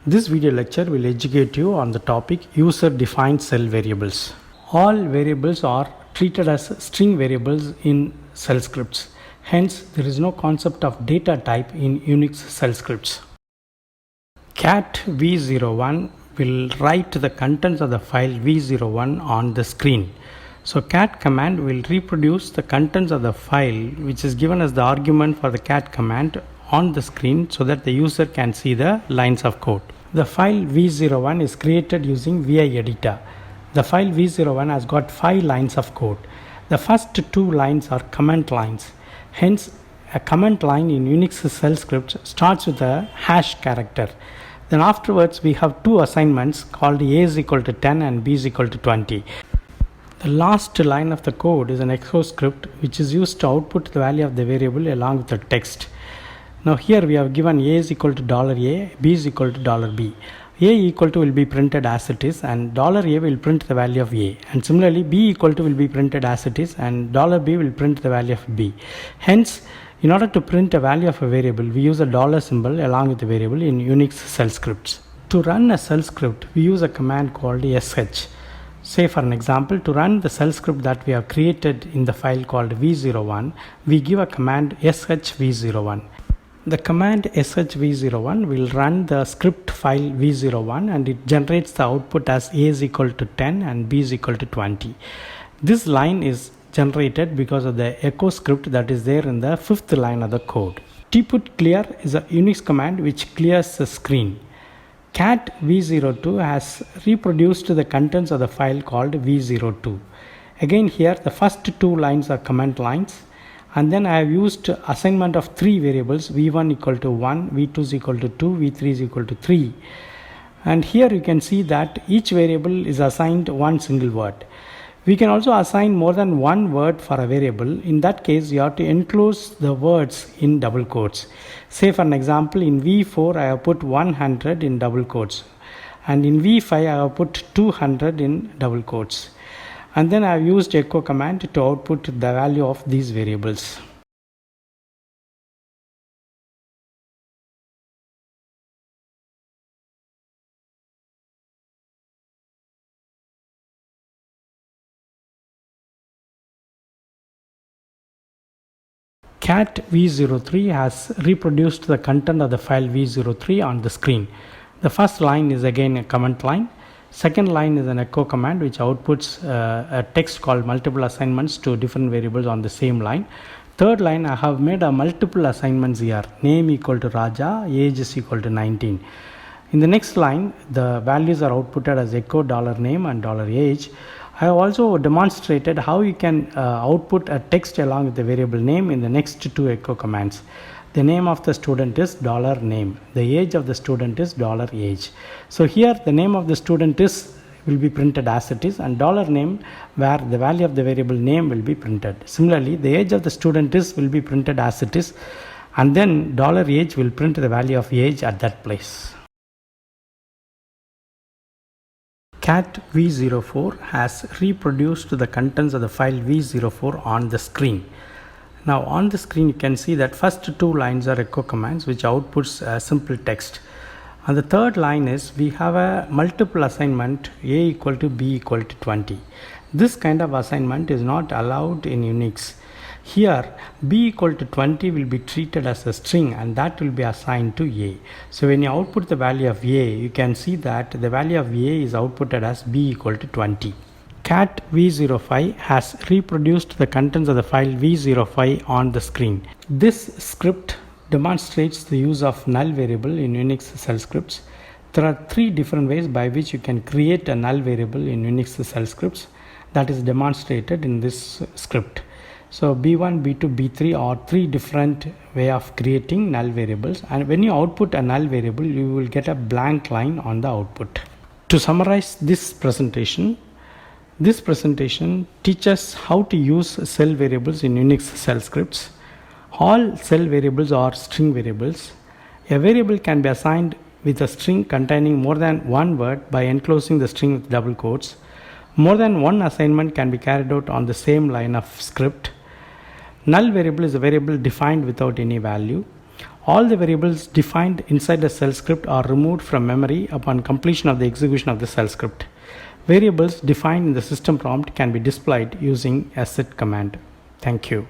This video lecture will educate you on the topic user-defined cell variables. All variables are treated as string variables in shell scripts. Hence, there is no concept of data type in UNIX shell scripts. Cat v01 will write the contents of the file v01 on the screen. So cat command will reproduce the contents of the file which is given as the argument for the cat command on the screen so that the user can see the lines of code. The file v01 is created using VI editor. The file v01 has got 5 lines of code. The first 2 lines are comment lines. Hence, a comment line in UNIX shell script starts with a hash character. Then afterwards we have 2 assignments called a is equal to 10 and b is equal to 20. The last line of the code is an echo script which is used to output the value of the variable along with the text. Now here we have given a is equal to $a, b is equal to $b. A equal to will be printed as it is and $a will print the value of a, and similarly b equal to will be printed as it is and $b will print the value of b. Hence, in order to print a value of a variable, we use a dollar symbol along with the variable in UNIX shell scripts. To run a shell script, we use a command called sh. Say for an example, to run the shell script that we have created in the file called v01, we give a command shv01. The command shv01 will run the script file v01 and it generates the output as a is equal to 10 and b is equal to 20. This line is generated because of the echo script that is there in the 5th line of the code. tput clear is a UNIX command which clears the screen. Cat v02 has reproduced the contents of the file called v02. Again here the first 2 lines are comment lines, and then I have used assignment of 3 variables, v1 equal to 1, v2 is equal to 2, v3 is equal to 3. And here you can see that each variable is assigned one single word. We can also assign more than one word for a variable. In that case, you have to enclose the words in double quotes. Say for an example, in v4 I have put 100 in double quotes, and in v5 I have put 200 in double quotes. And then I have used echo command to output the value of these variables. Cat v03 has reproduced the content of the file v03 on the screen. The first line is again a comment line. Second line is an echo command which outputs a text called multiple assignments to different variables on the same line. Third line, I have made a multiple assignments here. Name equal to Raja, age is equal to 19. In the next line, the values are outputted as echo $name and $age. I have also demonstrated how you can output a text along with the variable name in the next 2 echo commands. The name of the student is $name. The age of the student is $age. So here the name of the student will be printed as it is, and $name where the value of the variable name will be printed. Similarly, the age of the student will be printed as it is, and then $age will print the value of age at that place. Cat v04 has reproduced the contents of the file v04 on the screen. Now on the screen you can see that first 2 lines are echo commands which outputs a simple text. And the third line is we have a multiple assignment a equal to b equal to 20. This kind of assignment is not allowed in UNIX. Here b equal to 20 will be treated as a string and that will be assigned to a. So when you output the value of a, you can see that the value of a is outputted as b equal to 20. Cat v05 has reproduced the contents of the file v05 on the screen. This script demonstrates the use of null variable in UNIX shell scripts. There are 3 different ways by which you can create a null variable in UNIX shell scripts that is demonstrated in this script. So b1, b2, b3 are 3 different way of creating null variables, and when you output a null variable you will get a blank line on the output. To summarize this presentation teaches how to use shell variables in UNIX shell scripts. All shell variables are string variables. A variable can be assigned with a string containing more than one word by enclosing the string with double quotes. More than one assignment can be carried out on the same line of script. Null variable is a variable defined without any value. All the variables defined inside the shell script are removed from memory upon completion of the execution of the shell script. Variables defined in the system prompt can be displayed using a set command. Thank you.